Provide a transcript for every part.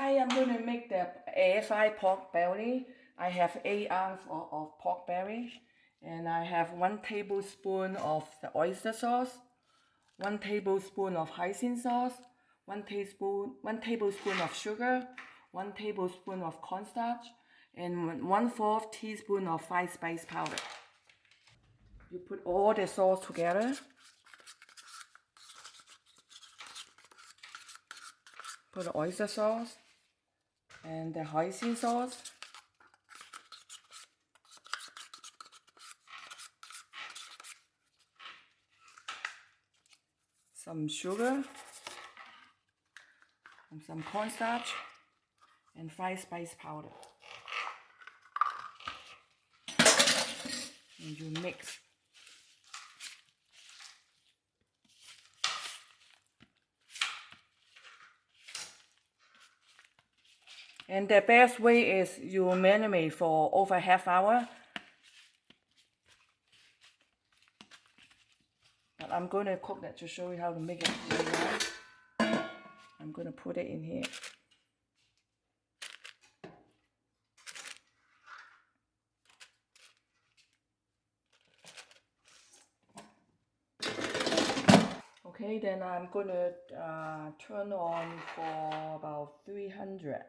Hi, I'm going to make the air fried pork belly. I have 8 ounces of pork belly, and I have 1 tablespoon of the oyster sauce, 1 tablespoon of hoisin sauce, 1 tablespoon of sugar, 1 tablespoon of cornstarch, and 1/4 teaspoon of fried spice powder. You put all the sauce together. Put the oyster sauce and the hoisin sauce. Some sugar and some cornstarch and fried spice powder. And you mix. And the best way is you marinate for over half hour. But I'm going to cook that to show you how to make it really nice. I'm going to put it in here. Okay, then I'm going to turn on for about 400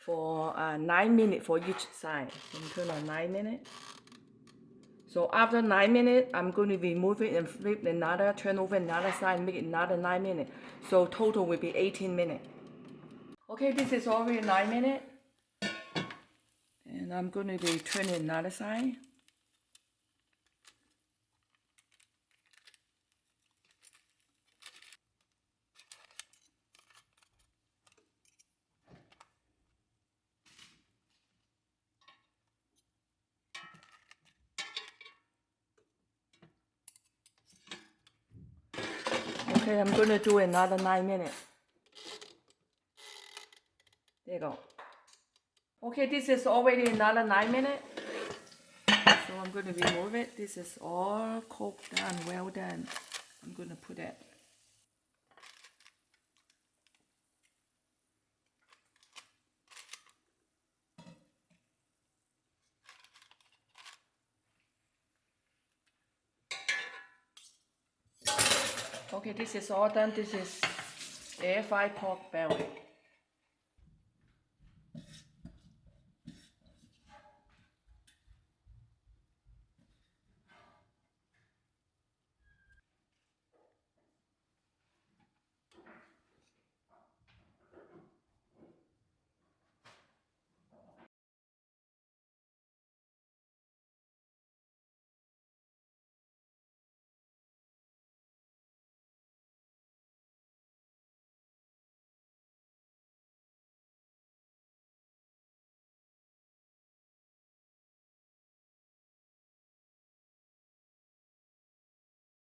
for 9 minutes for each side. So turn on 9 minutes. So after 9 minutes, I'm going to remove it and flip another, turn over another side, and make it another 9 minutes. So total will be 18 minutes. Okay, this is already 9 minutes. And I'm going to be turning another side. Okay, I'm going to do another 9 minutes. There you go. Okay, this is already another 9 minutes. So I'm going to remove it. This is all cooked done, well done. I'm going to put it. Okay, this is all done. This is air fried pork belly.